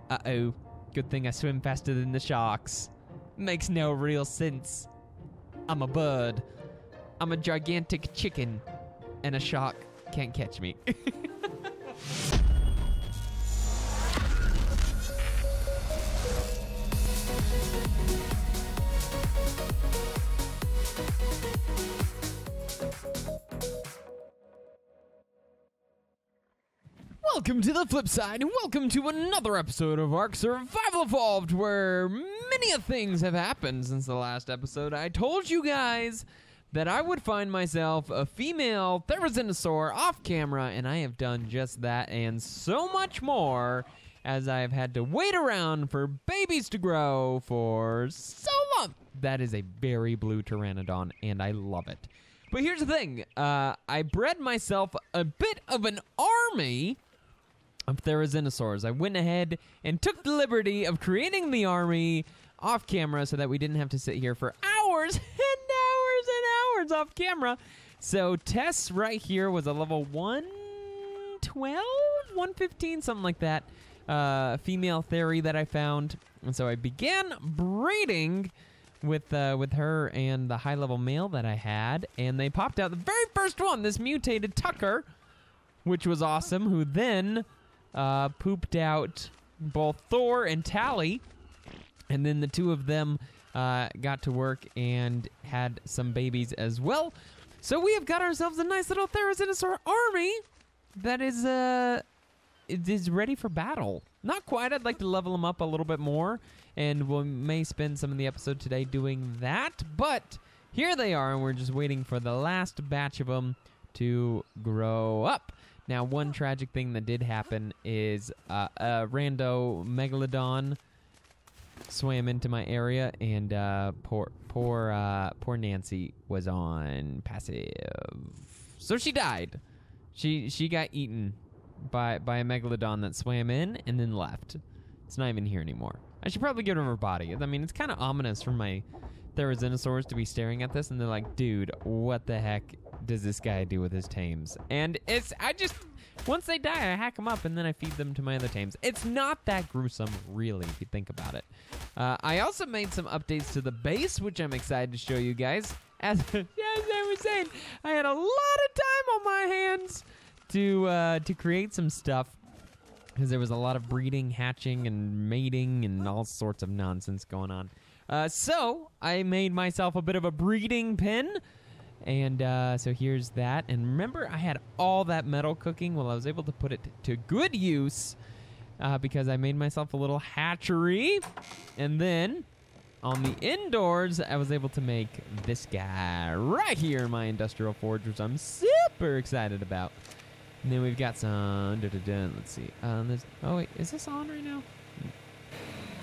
Uh-oh. Good thing I swim faster than the sharks. Makes no real sense. I'm a bird. I'm a gigantic chicken. And a shark can't catch me. Welcome to the flip side, and welcome to another episode of ARK Survival Evolved, where many things have happened since the last episode. I told you guys that I would find myself a female Therizinosaur off camera, and I have done just that and so much more, as I have had to wait around for babies to grow for so long. That is a very blue pteranodon, and I love it. But here's the thing, I bred myself a bit of an army of Therizinosaurs. I went ahead and took the liberty of creating the army off camera so that we didn't have to sit here for hours and hours and hours off camera. So Tess right here was a level 112, 115, something like that. Female Theri that I found. And so I began breeding with her and the high-level male that I had, and they popped out the very first one, this mutated Tucker, which was awesome, who then pooped out both Thor and Tally, and then the two of them got to work and had some babies as well. So we have got ourselves a nice little Therizinosaur army that is ready for battle. Not quite. I'd like to level them up a little bit more, and we may spend some of the episode today doing that, but here they are, and we're just waiting for the last batch of them to grow up. Now, one tragic thing that did happen is a rando megalodon swam into my area, and poor Nancy was on passive, so she died. She got eaten by a megalodon that swam in and then left. It's not even here anymore. I should probably get rid of her body. I mean, it's kind of ominous for my Therizinosaurs to be staring at this, and they're like, dude, what the heck does this guy do with his tames? And once they die, I hack them up, and then I feed them to my other tames. It's not that gruesome, really, if you think about it. I also made some updates to the base, which I'm excited to show you guys. As I was saying, I had a lot of time on my hands to create some stuff, because there was a lot of breeding, hatching, and mating, and all sorts of nonsense going on. So I made myself a bit of a breeding pen, and so here's that. And remember, I had all that metal cooking. Well, I was able to put it to good use because I made myself a little hatchery, and then on the indoors, I was able to make this guy right here in my industrial forge, which I'm super excited about. And then we've got some, let's see. Oh wait, is this on right now?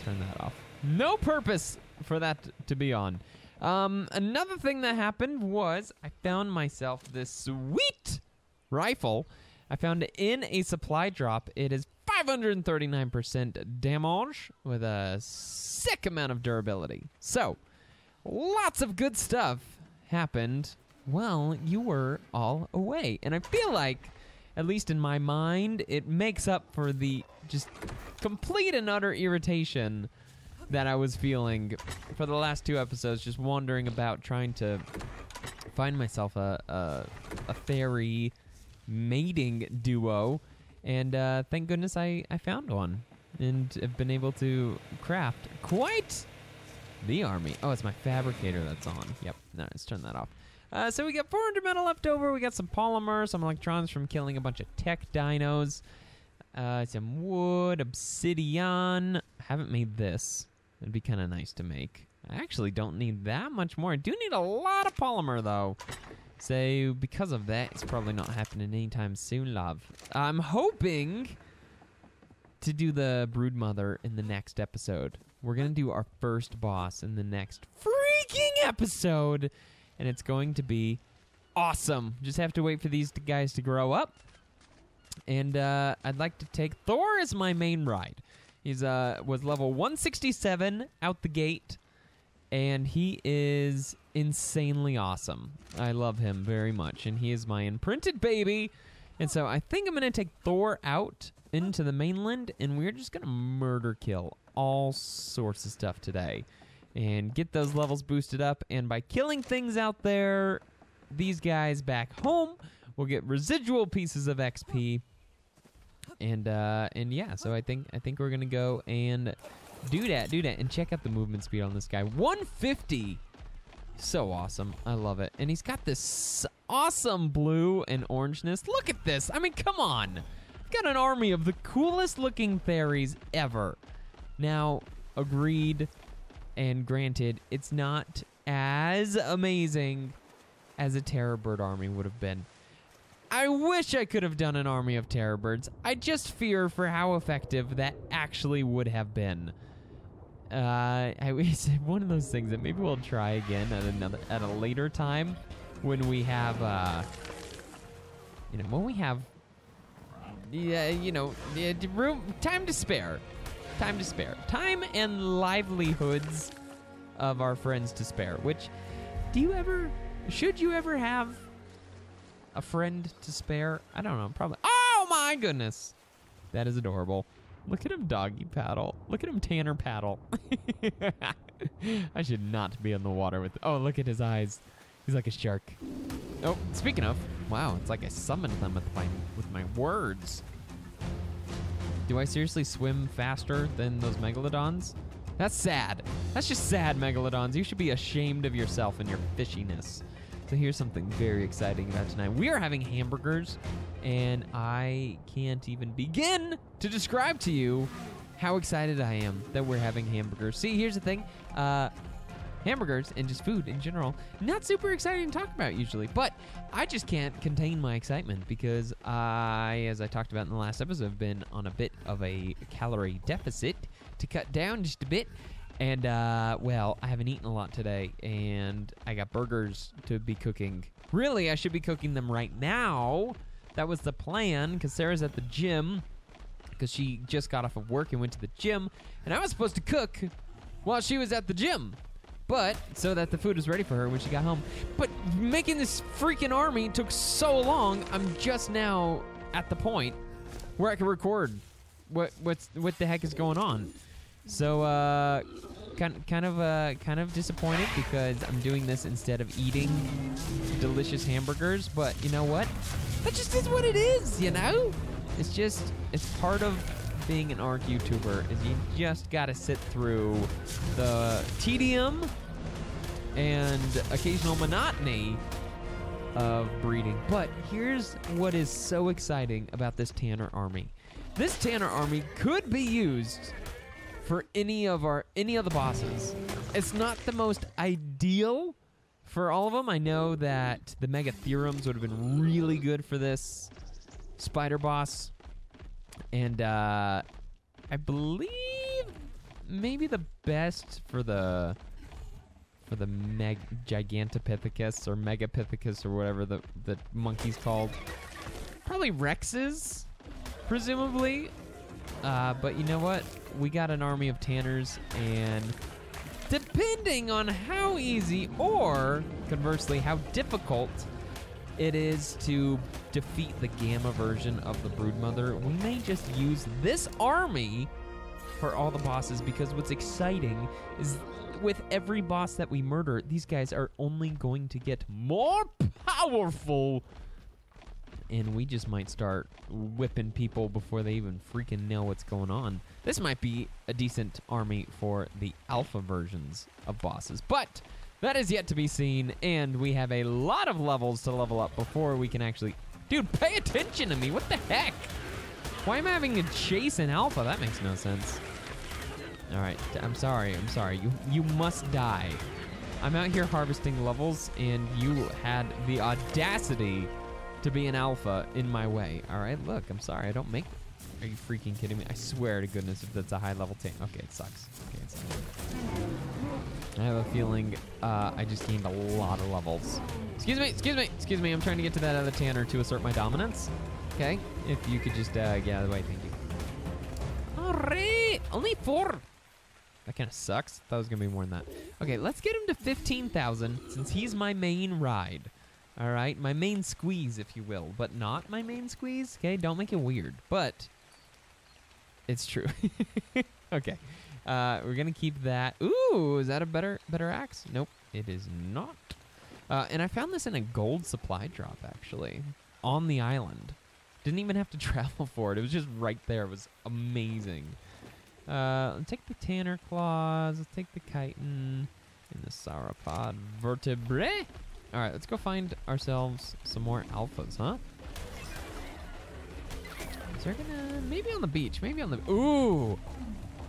Turn that off. No purpose for that to be on. Another thing that happened was I found myself this sweet rifle. I found it in a supply drop. It is 539% damage with a sick amount of durability. So, lots of good stuff happened while you were all away. And I feel like, at least in my mind, it makes up for the just complete and utter irritation that I was feeling for the last two episodes, just wandering about trying to find myself a fairy mating duo. And thank goodness I found one and have been able to craft quite the army. Oh, it's my fabricator that's on. Yep, no, let's turn that off. So we got 400 metal left over. We got some polymer, some electrons from killing a bunch of tech dinos. Some wood, obsidian. I haven't made this. It'd be kind of nice to make. I actually don't need that much more. I do need a lot of polymer, though. So because of that, it's probably not happening anytime soon, love. I'm hoping to do the Broodmother in the next episode. We're going to do our first boss in the next freaking episode. And it's going to be awesome. Just have to wait for these guys to grow up. And I'd like to take Thor as my main ride. He's was level 167 out the gate, and he is insanely awesome. I love him very much, and he is my imprinted baby. And so I think I'm going to take Thor out into the mainland, and we're just gonna murder kill all sorts of stuff today and get those levels boosted up. And by killing things out there, these guys back home will get residual pieces of XP. And yeah, so I think we're gonna go and do that, and check out the movement speed on this guy. 150. So awesome. I love it. And he's got this awesome blue and orangeness. Look at this. I mean, come on. I've got an army of the coolest looking Theris ever. Now, agreed and granted, it's not as amazing as a Terror Bird army would have been. I wish I could have done an army of Terror Birds. I just fear for how effective that actually would have been. It's one of those things that maybe we'll try again at a later time when we have, time to spare. Time and livelihoods of our friends to spare. Which, should you ever have a friend to spare? I don't know, probably. Oh my goodness! That is adorable. Look at him doggy paddle. Look at him Tanner paddle. I should not be in the water with... Oh, look at his eyes. He's like a shark. Oh, speaking of... Wow, it's like I summoned them with my words. Do I seriously swim faster than those megalodons? That's sad. That's just sad, megalodons. You should be ashamed of yourself and your fishiness. So here's something very exciting about tonight. We are having hamburgers, and I can't even begin to describe to you how excited I am that we're having hamburgers. See, here's the thing. Hamburgers and just food in general, not super exciting to talk about usually, but I just can't contain my excitement because as I talked about in the last episode, have been on a bit of a calorie deficit to cut down just a bit. And, well, I haven't eaten a lot today, and I got burgers to be cooking. Really, I should be cooking them right now. That was the plan, because Sarah's at the gym, because she just got off of work and went to the gym, and I was supposed to cook while she was at the gym, but so that the food was ready for her when she got home. But making this freaking army took so long, I'm just now at the point where I can record what the heck is going on. So, kind of disappointed because I'm doing this instead of eating delicious hamburgers. But you know what? That just is what it is, you know? It's part of being an ARK YouTuber is you just gotta sit through the tedium and occasional monotony of breeding. But here's what is so exciting about this Tanner army. This Tanner army could be used for any of the bosses. It's not the most ideal for all of them. I know that the Mega Theorems would have been really good for this spider boss. And I believe maybe the best for the Gigantopithecus or Megapithecus or whatever the monkey's called. Probably Rex's, presumably. But you know what? We got an army of Tanners, and depending on how easy or, conversely, how difficult it is to defeat the Gamma version of the Broodmother, we may just use this army for all the bosses, because what's exciting is with every boss that we murder, these guys are only going to get more powerful. And we just might start whipping people before they even freaking know what's going on. This might be a decent army for the alpha versions of bosses. But that is yet to be seen, and we have a lot of levels to level up before we can actually... Dude, pay attention to me. What the heck? Why am I having a chase in alpha? That makes no sense. All right, I'm sorry. You must die. I'm out here harvesting levels, and you had the audacity to be an alpha in my way. All right, look, I'm sorry. I don't make... Are you freaking kidding me? I swear to goodness if that's a high-level tank. Okay, it sucks. Okay, it sucks. I have a feeling I just gained a lot of levels. Excuse me. I'm trying to get to that other Tanner to assert my dominance. Okay, if you could just get out of the way, thank you. All right, only 4. That kind of sucks. Thought it was gonna be more than that. Okay, let's get him to 15,000 since he's my main ride. All right, my main squeeze, if you will, but not my main squeeze. Okay, don't make it weird. But It's true. Okay. We're going to keep that. Ooh, is that a better axe? Nope, it is not. And I found this in a gold supply drop, actually, on the island. Didn't even have to travel for it. It was just right there. It was amazing. Let's take the tanner claws. Let's take the chitin and the sauropod vertebrae. All right, let's go find ourselves some more alphas, huh? Is there gonna... Maybe on the beach. Maybe on the... Ooh!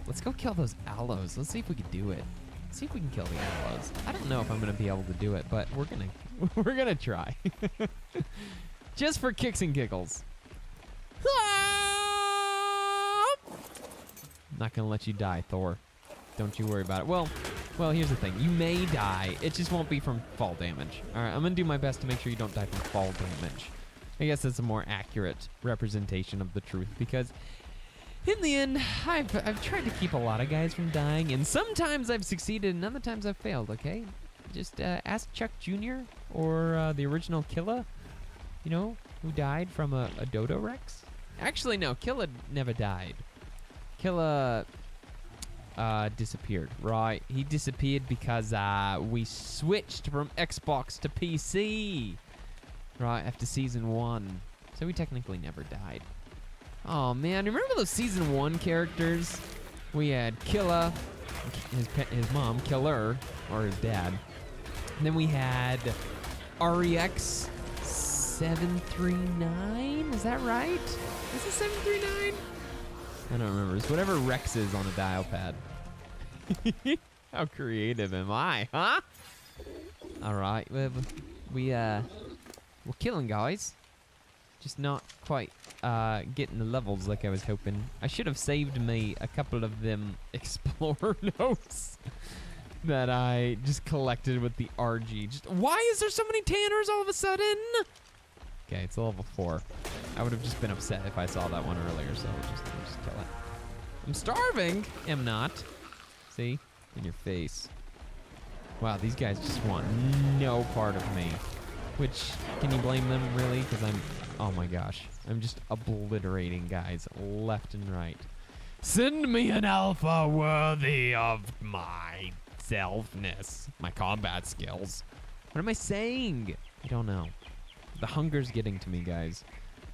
Let's go kill those aloes. Let's see if we can do it. Let's see if we can kill the aloes. I don't know if I'm gonna be able to do it, but we're gonna try. Just for kicks and giggles. Not gonna let you die, Thor. Don't you worry about it. Well, here's the thing. You may die. It just won't be from fall damage. All right, I'm gonna do my best to make sure you don't die from fall damage. I guess that's a more accurate representation of the truth, because in the end, I've tried to keep a lot of guys from dying, and sometimes I've succeeded, and other times I've failed, okay? Just ask Chuck Jr. or the original Killa, you know, who died from a Dodo Rex. Actually, no, Killa never died. Killa disappeared, right? He disappeared because we switched from Xbox to PC, right, after Season 1. So we technically never died. Oh, man, remember those Season 1 characters? We had Killa, his mom, Killer, or his dad. And then we had REX 739, is that right? Is it 739? I don't remember. It's whatever Rex is on a dial pad. How creative am I, huh? All right, we're killing guys. Just not quite getting the levels like I was hoping. I should have saved me a couple of them Explorer notes that I just collected with the RG. Why is there so many tanners all of a sudden? Okay, it's a level 4. I would have just been upset if I saw that one earlier, so I'll just kill it. I'm starving. Am not. See? In your face. Wow, these guys just want no part of me. Which, can you blame them, really? Because oh my gosh. I'm just obliterating guys left and right. Send me an alpha worthy of my selfness. My combat skills. What am I saying? I don't know. The hunger's getting to me, guys.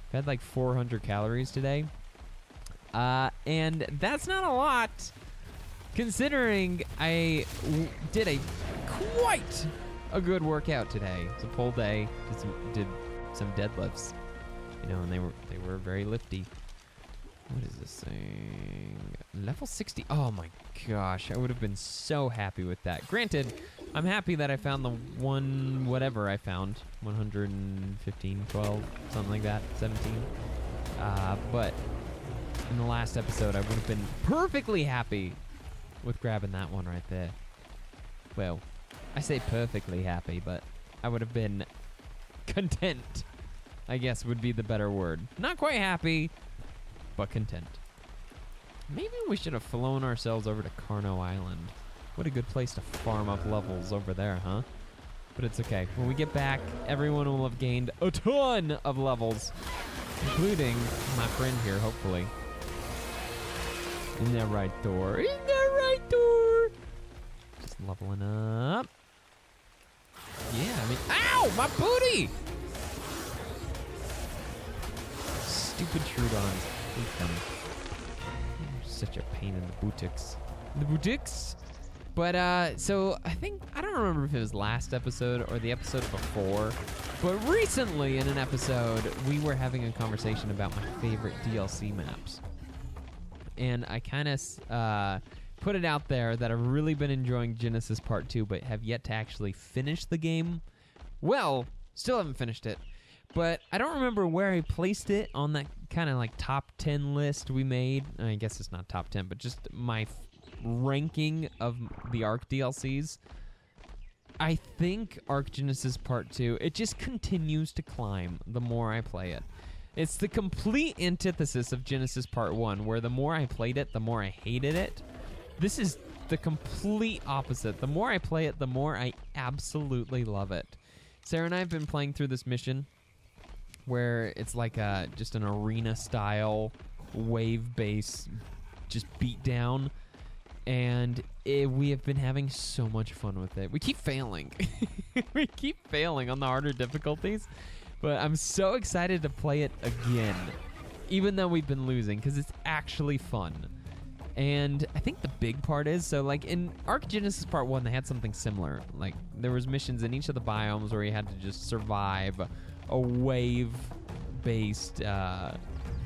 I've had like 400 calories today. And that's not a lot, considering I did quite a good workout today. It's a full day. Did some deadlifts, you know, and they were very lifty. What is this thing? Level 60. Oh my gosh, I would have been so happy with that. Granted, I'm happy that I found the one whatever I found, 115, 12, something like that, 17. But in the last episode, I would have been perfectly happy with grabbing that one right there. Well, I say perfectly happy, but I would have been content, I guess would be the better word. Not quite happy, but content. Maybe we should have flown ourselves over to Carno Island. What a good place to farm up levels over there, huh? But it's okay. When we get back, everyone will have gained a ton of levels, including my friend here, hopefully. Isn't that right, Thor? Isn't that right, Thor? Just leveling up. Yeah, I mean, ow, my booty! Stupid Troodons. Hate them. They're such a pain in the buttocks. The buttocks? But, so, I don't remember if it was last episode or the episode before, but recently in an episode, we were having a conversation about my favorite DLC maps. And I kind of put it out there that I've really been enjoying Genesis Part 2, but have yet to actually finish the game. Well, still haven't finished it. But I don't remember where I placed it on that kind of like top 10 list we made. I guess it's not top 10, but just my ranking of the ARK DLCs. I think ARK Genesis Part 2, it just continues to climb the more I play it. It's the complete antithesis of Genesis Part 1, where the more I played it, the more I hated it. This is the complete opposite. The more I play it, the more I absolutely love it. Sarah and I have been playing through this mission where it's like just an arena-style wave base just beat down. And we have been having so much fun with it. We keep failing. We keep failing on the harder difficulties. But I'm so excited to play it again, even though we've been losing, because it's actually fun. And I think the big part is, so like in ARK Genesis Part 1, they had something similar. Like there was missions in each of the biomes where you had to just survive a wave-based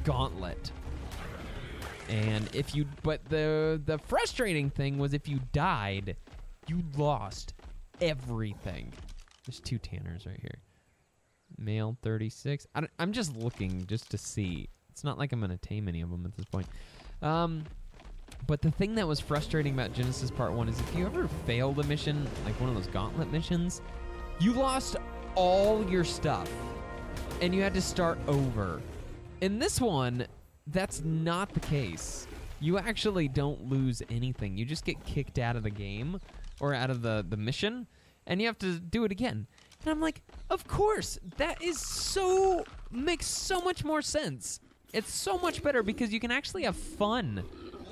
gauntlet. And but the frustrating thing was if you died, you lost everything. There's 2 tanners right here. Male 36. I'm just looking just to see. It's not like I'm gonna tame any of them at this point. But the thing that was frustrating about Genesis Part 1 is if you ever failed a mission, like one of those gauntlet missions, you lost all your stuff and you had to start over. In this one, that's not the case. You actually don't lose anything. You just get kicked out of the game or out of the mission, and you have to do it again. And I'm like, of course, that makes so much more sense. It's so much better because you can actually have fun.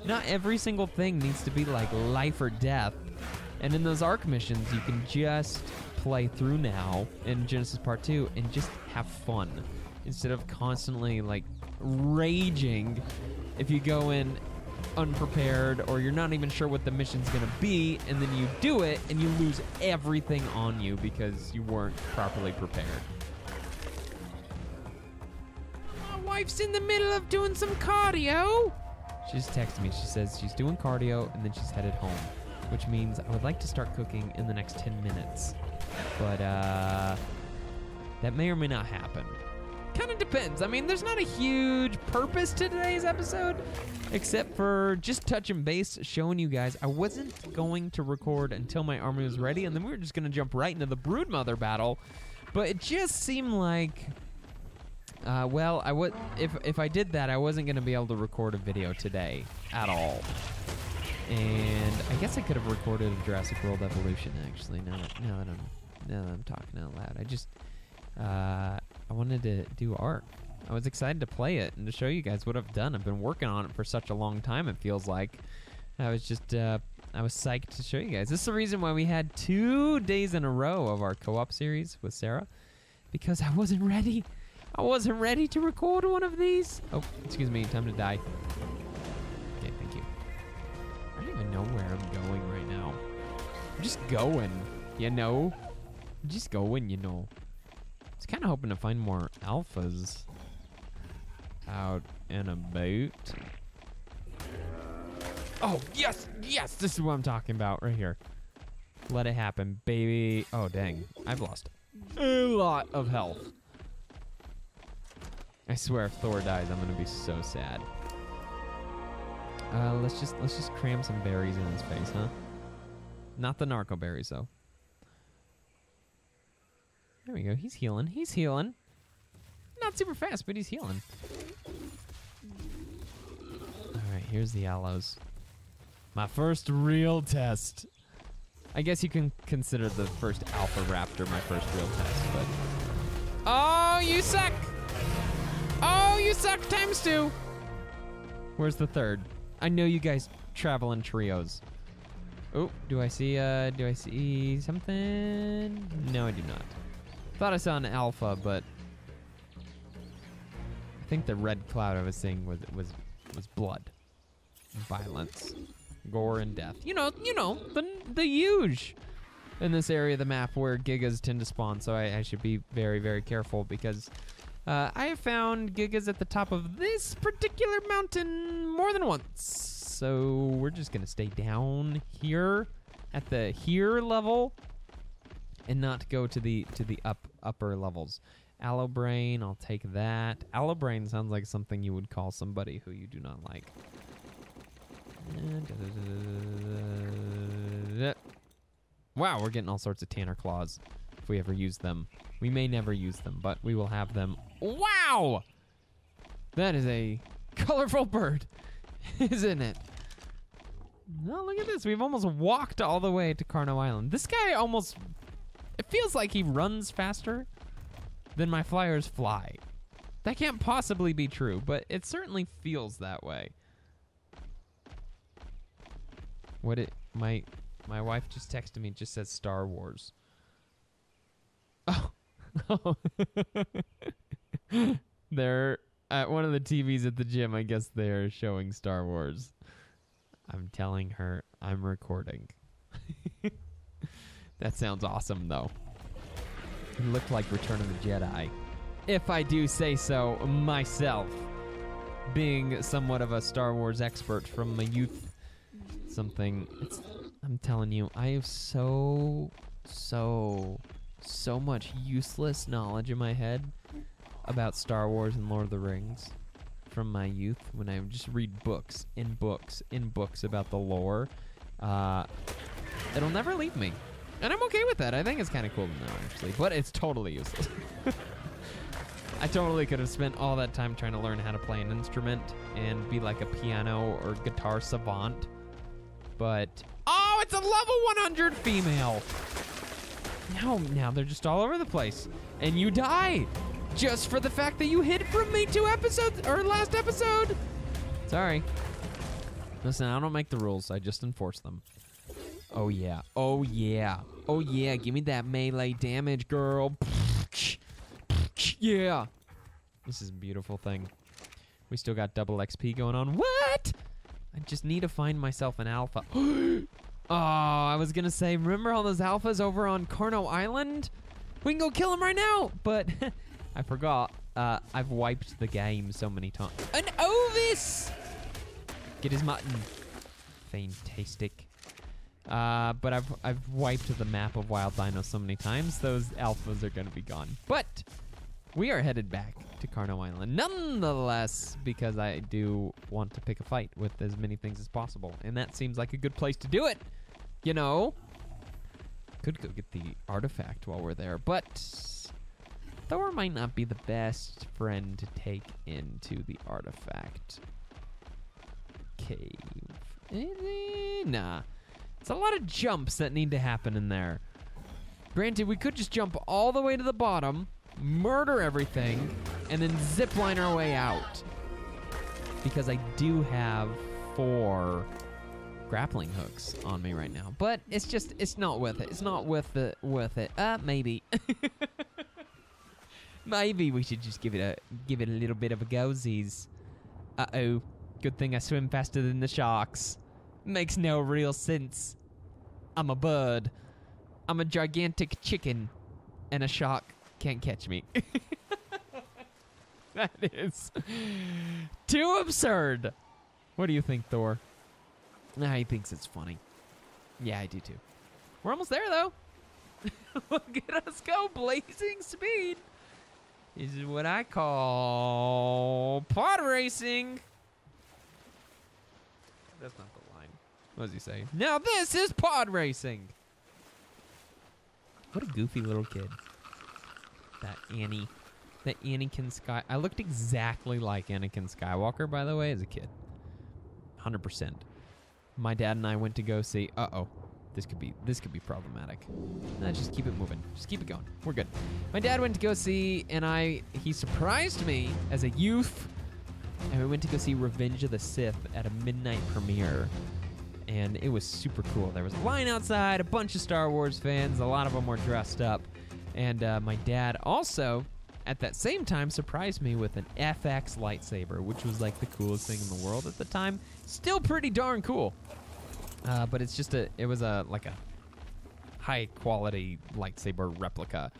Not every single thing needs to be like life or death. And in those ARK missions, you can just play through now in Genesis Part 2 and just have fun instead of constantly like raging if you go in unprepared or you're not even sure what the mission's gonna be, and then you do it and you lose everything on you because you weren't properly prepared. My wife's in the middle of doing some cardio. She just texted me. She says she's doing cardio and then she's headed home, which means I would like to start cooking in the next 10 minutes. But that may or may not happen. Kind of depends. I mean, there's not a huge purpose to today's episode, except for just touching base, showing you guys I wasn't going to record until my army was ready, and then we were just going to jump right into the Broodmother battle. But it just seemed like, well, if I did that, I wasn't going to be able to record a video today at all. And I guess I could have recorded a Jurassic World Evolution, actually, now that I'm talking out loud. I wanted to do ARK. I was excited to play it and to show you guys what I've done. I've been working on it for such a long time, it feels like. I was psyched to show you guys. This is the reason why we had 2 days in a row of our co-op series with Sarah, because I wasn't ready. I wasn't ready to record one of these. Oh, excuse me, time to die. Okay, thank you. I don't even know where I'm going right now. I'm just going, you know? I'm just going, you know. I was kind of hoping to find more alphas out and about. Oh, yes, yes, this is what I'm talking about right here. Let it happen, baby. Oh, dang, I've lost a lot of health. I swear if Thor dies, I'm gonna be so sad. Let's just cram some berries in his face, huh? Not the narco berries, though. There we go. He's healing. He's healing. Not super fast, but he's healing. All right, here's the aloes. My first real test. I guess you can consider the first alpha raptor my first real test, but... Oh, you suck! Oh, you suck ×2! Where's the third? I know you guys travel in trios. Oh, do I see something? No, I do not. Thought I saw an alpha, but I think the red cloud I was seeing was blood, violence, gore, and death. You know, the huge in this area of the map where gigas tend to spawn. So I should be very, very careful because I have found gigas at the top of this particular mountain more than once. So we're just gonna stay down here at the here level and not go to the upper levels. Aloe brain, I'll take that. Aloe brain sounds like something you would call somebody who you do not like. Wow, we're getting all sorts of tanner claws if we ever use them. We may never use them, but we will have them. Wow! That is a colorful bird, isn't it? No, look at this. We've almost walked all the way to Carno Island. This guy almost... It feels like he runs faster than my flyers fly. That can't possibly be true, but it certainly feels that way. My wife just texted me, just says Star Wars. Oh. They're at one of the TVs at the gym. I guess they're showing Star Wars. I'm telling her I'm recording. That sounds awesome, though. It looked like Return of the Jedi. If I do say so myself, being somewhat of a Star Wars expert from my youth, I'm telling you, I have so much useless knowledge in my head about Star Wars and Lord of the Rings from my youth when I would just read books about the lore. It'll never leave me. And I'm okay with that. I think it's kind of cool to know, actually. But it's totally useless. I totally could have spent all that time trying to learn how to play an instrument and be like a piano or guitar savant. But, oh, it's a level 100 female. Now they're just all over the place. And you die just for the fact that you hid from me last episode. Sorry. Listen, I don't make the rules. I just enforce them. Oh, yeah. Oh, yeah. Oh, yeah. Give me that melee damage, girl. Yeah. This is a beautiful thing. We still got double XP going on. What? I just need to find myself an alpha. Oh, I was going to say, remember all those alphas over on Carno Island? We can go kill them right now. But I forgot. I've wiped the game so many times. An Ovis! Get his mutton. Fantastic. But I've wiped the map of Wild Dino so many times, those alphas are going to be gone. But we are headed back to Carno Island, nonetheless, because I do want to pick a fight with as many things as possible, and that seems like a good place to do it. You know, could go get the artifact while we're there, but Thor might not be the best friend to take into the artifact cave. Nah. It's a lot of jumps that need to happen in there. Granted, we could just jump all the way to the bottom, murder everything, and then zip line our way out. Because I do have 4 grappling hooks on me right now. But it's not worth it. It's not worth it. Maybe. Maybe we should just give it a little bit of a go-sies. Uh-oh. Good thing I swim faster than the sharks. Makes no real sense. I'm a bird. I'm a gigantic chicken. And a shark can't catch me. That is too absurd. What do you think, Thor? Nah, he thinks it's funny. Yeah, I do too. We're almost there, though. Look at us go, blazing speed. This is what I call pod racing. That's not the line. What does he say? Now this is pod racing. What a goofy little kid. That Anakin Sky. I looked exactly like Anakin Skywalker, by the way, as a kid. 100%. My dad and I went to go see. This could be problematic. Just keep it moving. Just keep it going. We're good. My dad went to go see, and he surprised me as a youth. And we went to go see Revenge of the Sith at a midnight premiere. And it was super cool. There was a line outside, a bunch of Star Wars fans. A lot of them were dressed up. And my dad also, at that same time, surprised me with an FX lightsaber, which was like the coolest thing in the world at the time. Still pretty darn cool. But it's just it was like a high quality lightsaber replica.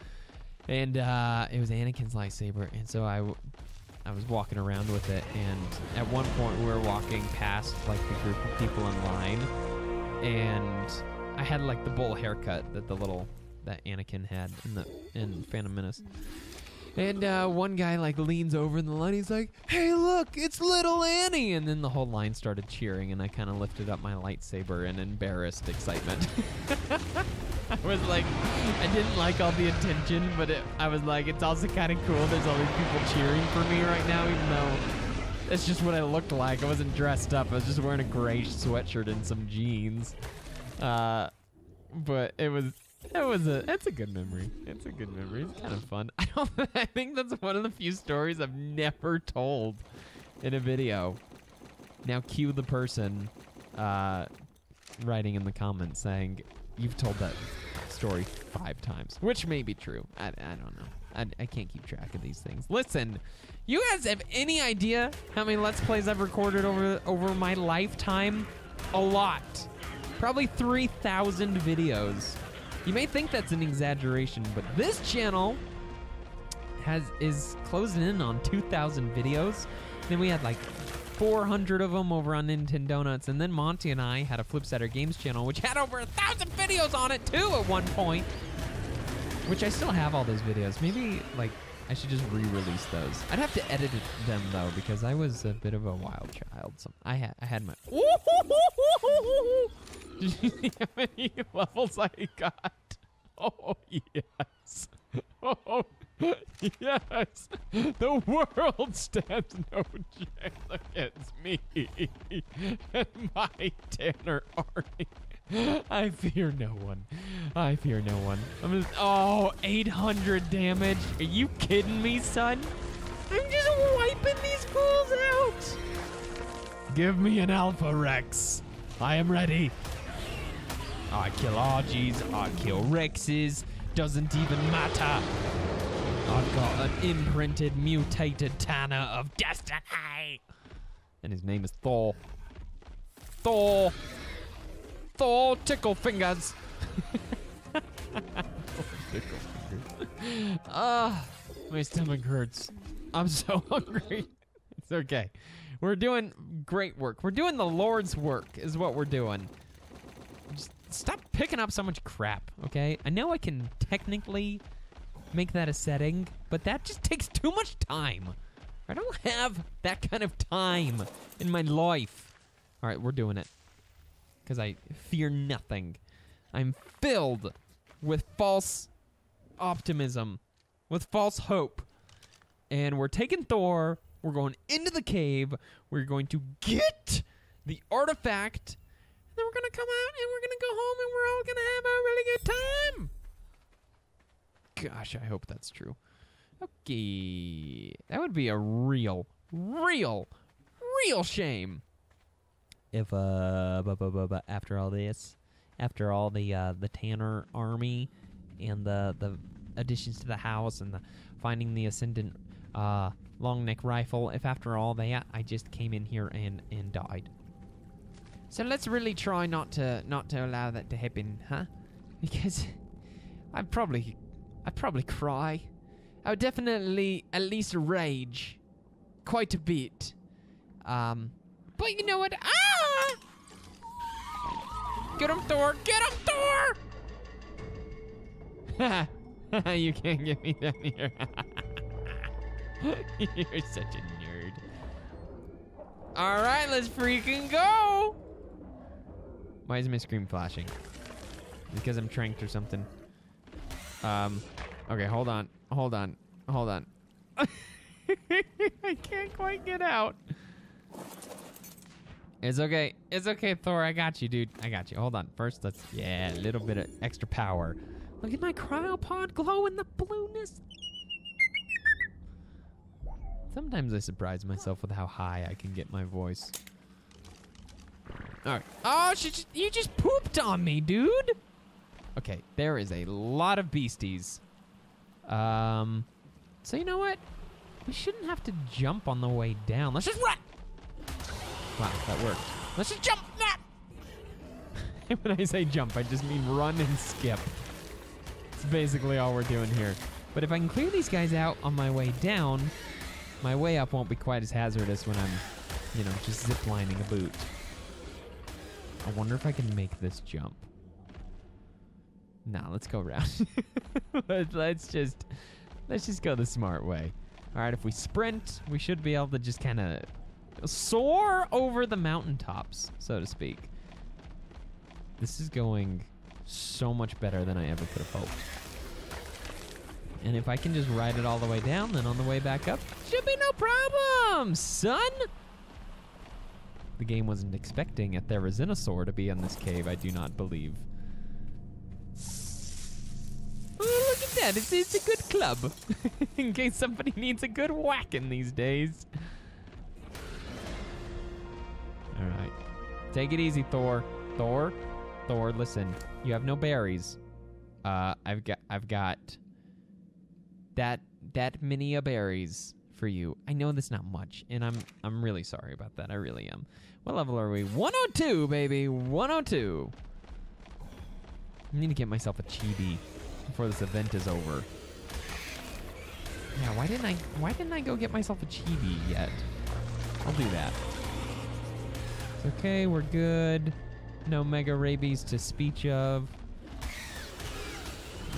And it was Anakin's lightsaber. And so I was walking around with it, and at one point we were walking past like the group of people in line, and I had like the bowl haircut that Anakin had in Phantom Menace. And one guy like leans over in the line, he's like, "Hey, look, it's little Annie!" And then the whole line started cheering, and I kind of lifted up my lightsaber in embarrassed excitement. I was like, I didn't like all the attention, but I was like, it's also kind of cool. There's all these people cheering for me right now, even though it's just what I looked like. I wasn't dressed up. I was just wearing a gray sweatshirt and some jeans. But it was That's a good memory. It's a good memory. It's kind of fun. I think that's one of the few stories I've never told in a video. Now cue the person writing in the comments saying, you've told that story 5 times, which may be true. I don't know. I can't keep track of these things. Listen, you guys have any idea how many Let's Plays I've recorded over my lifetime? A lot. Probably 3,000 videos. You may think that's an exaggeration, but this channel is closing in on 2,000 videos. Then we had like 400 of them over on Nintendo Nuts, and then Monty and I had a Flipsider Games channel, which had over 1,000 videos on it too at one point. Which I still have all those videos. Maybe like I should just re-release those. I'd have to edit them though because I was a bit of a wild child. So I had my. Did you see how many levels I got? Oh yes. Oh yes. The world stands no chance against me and my Tanner army. I fear no one. I fear no one. I'm just, 800 damage. Are you kidding me, son? I'm just wiping these fools out. Give me an Alpha Rex. I am ready. I kill RGs, I kill Rexes. Doesn't even matter. I've got an imprinted, mutated Tanner of destiny. And his name is Thor. Thor Tickle Fingers. My stomach hurts. I'm so hungry. It's okay. We're doing great work. We're doing the Lord's work is what we're doing. Just stop picking up so much crap, okay? I know I can technically make that a setting, but that just takes too much time. I don't have that kind of time in my life. All right, we're doing it. Because I fear nothing. I'm filled with false optimism, with false hope. And we're taking Thor, we're going into the cave, we're going to get the artifact, and then we're going to come out and we're going to go home and we're all going to have a really good time. Gosh, I hope that's true. Okay. That would be a real shame. If after all this, after all the Tanner army and the additions to the house and the finding the Ascendant long neck rifle, if after all that I just came in here and died. So let's really try not to allow that to happen, huh? Because I'd probably cry. I would definitely at least rage quite a bit. But you know what? Get him, Thor! Get him, Thor! You can't get me down here. You're such a nerd. All right, let's freaking go! Why is my screen flashing? Because I'm tranked or something. Okay, hold on. I can't quite get out. It's okay, Thor. I got you, dude. I got you. Hold on. First, a little bit of extra power. Look at my cryopod glow in the blueness. Sometimes I surprise myself with how high I can get my voice. All right. Oh, you just pooped on me, dude. Okay, there is a lot of beasties. So you know what? We shouldn't have to jump on the way down. Let's just run. Wow, that worked. Let's just jump. When I say jump, I just mean run and skip. It's basically all we're doing here. But if I can clear these guys out on my way down, my way up won't be quite as hazardous when I'm, just ziplining a boot. I wonder if I can make this jump. Nah, let's go around. let's just go the smart way. All right, if we sprint, we should be able to just kind of soar over the mountaintops, so to speak. This is going so much better than I ever could have hoped. And if I can just ride it all the way down, then on the way back up, should be no problem, son. The game wasn't expecting a Therizinosaurus to be in this cave, I do not believe. Yeah, it's a good club. In case somebody needs a good whacking these days. All right. Take it easy, Thor. Thor, listen. You have no berries. I've got that many of berries for you. I know that's not much, and I'm really sorry about that. I really am. What level are we? 102, baby. 102. I need to get myself a chibi before this event is over. Yeah, why didn't I go get myself a chibi yet? I'll do that. It's okay, we're good. No mega rabies to speech of.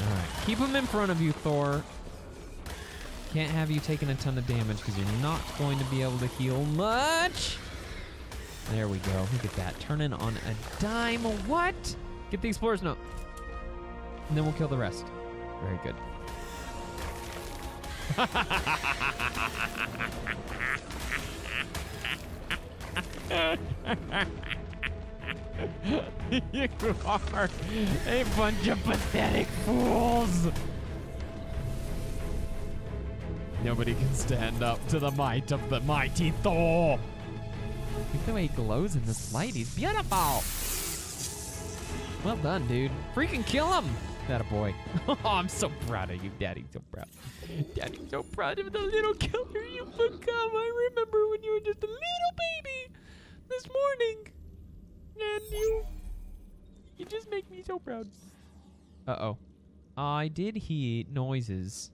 All right, keep them in front of you, Thor. Can't have you taking a ton of damage because you're not going to be able to heal much. There we go. Look at that. Turning on a dime. What? Get the explorer's note. And then we'll kill the rest. Very good. You are a bunch of pathetic fools. Nobody can stand up to the might of the mighty Thor. Look at the way he glows in this light. He's beautiful. Well done, dude. Freaking kill him. That a boy. Oh, I'm so proud of you, Daddy. So proud. Daddy's so proud of the little killer you become. I remember when you were just a little baby this morning. And you just make me so proud. Uh-oh. I did hear noises.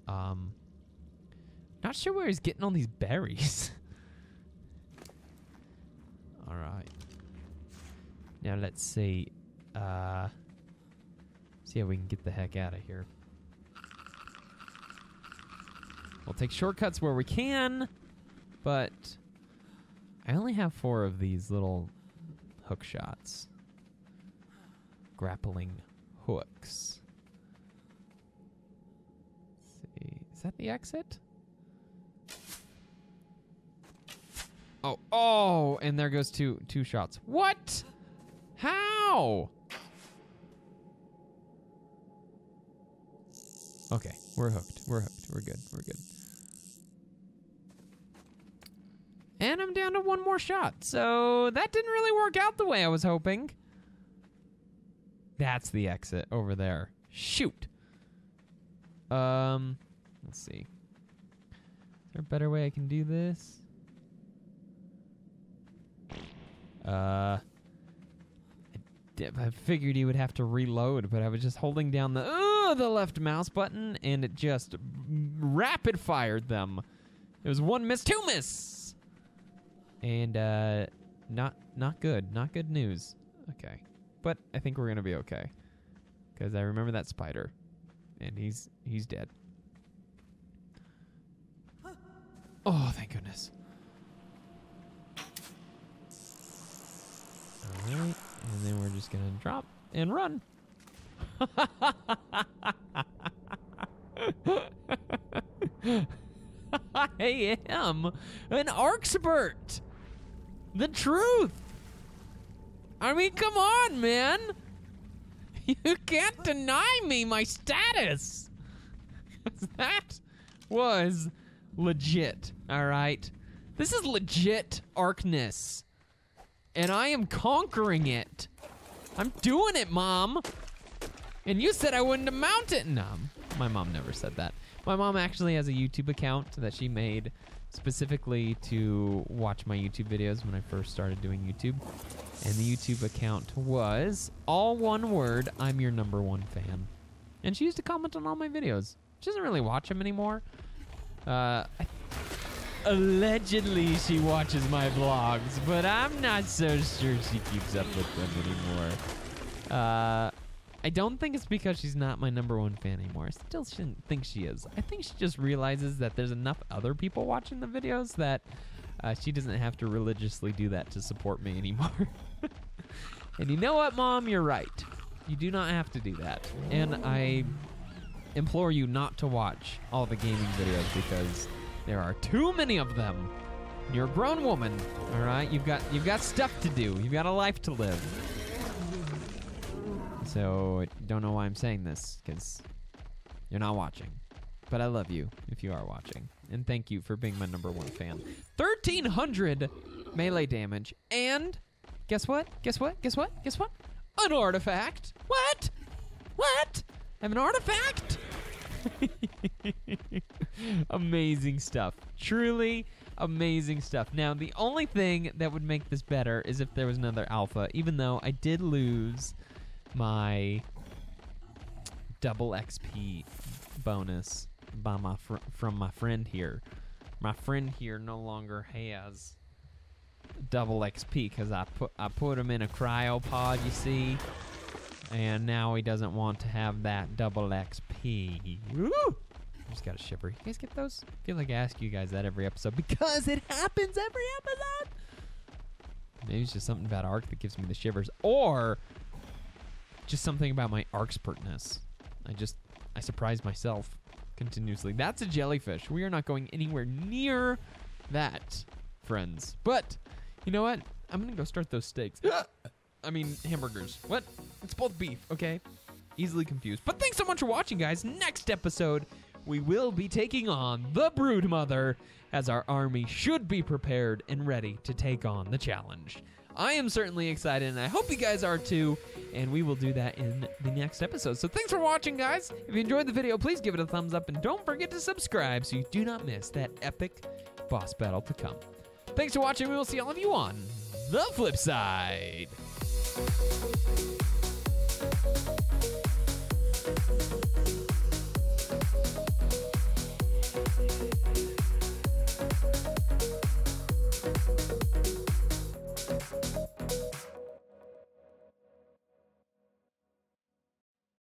Not sure where he's getting all these berries. All right. Now let's see. See how we can get the heck out of here. We'll take shortcuts where we can, but I only have 4 of these little hook shots. Grappling hooks. Let's see. Is that the exit? Oh, and there goes two shots. What? How? Okay, we're hooked. We're hooked. We're good. We're good. And I'm down to 1 more shot. So that didn't really work out the way I was hoping. That's the exit over there. Shoot. Let's see. Is there a better way I can do this? I figured he would have to reload, but I was just holding down the left mouse button, and it just rapid fired them. It was 1 miss, 2 miss, and not good. Not good news. Okay, but I think we're gonna be okay because I remember that spider, and he's dead. Oh, thank goodness. All right, and then we're just gonna drop and run. I am an ARK expert. The truth. I mean, come on, man. You can't deny me my status. That was legit, all right? This is legit ARKness. And I am conquering it. I'm doing it, Mom. And you said I wouldn't amount it. No, my mom never said that. My mom actually has a YouTube account that she made specifically to watch my YouTube videos when I first started doing YouTube. And the YouTube account was all one word, I'm your #1 fan. And she used to comment on all my videos. She doesn't really watch them anymore. Allegedly, she watches my vlogs, but I'm not so sure she keeps up with them anymore. I don't think it's because she's not my #1 fan anymore. I still shouldn't think she is. I think she just realizes that there's enough other people watching the videos that she doesn't have to religiously do that to support me anymore. And you know what, Mom? You're right. You do not have to do that. And I implore you not to watch all the gaming videos because there are too many of them. You're a grown woman, all right? You've got stuff to do. You've got a life to live. So I don't know why I'm saying this, because You're not watching. But I love you if you are watching. And thank you for being my #1 fan. 1,300 melee damage. And guess what? Guess what? Guess what? Guess what? An artifact. What? What? I have an artifact? Amazing stuff. Truly amazing stuff. Now, the only thing that would make this better is if there was another alpha, even though I did lose my double XP bonus by from my friend here. My friend here no longer has double XP because I put him in a cryopod, you see, and now he doesn't want to have that double XP. Woo! I just got a shiver. You guys get those? I feel like I ask you guys that every episode because it happens every episode. Maybe it's just something about ARK that gives me the shivers, or just something about my ARKspertness. I surprise myself continuously. That's a jellyfish. We are not going anywhere near that, friends. But you know what? I'm gonna go start those steaks. I mean hamburgers. What? It's both beef, okay? Easily confused. But thanks so much for watching, guys. Next episode, we will be taking on the Broodmother, as our army should be prepared and ready to take on the challenge. I am certainly excited, and I hope you guys are too, and we will do that in the next episode. So thanks for watching, guys. If you enjoyed the video, please give it a thumbs up, and don't forget to subscribe so you do not miss that epic boss battle to come. Thanks for watching. We will see all of you on the flip side.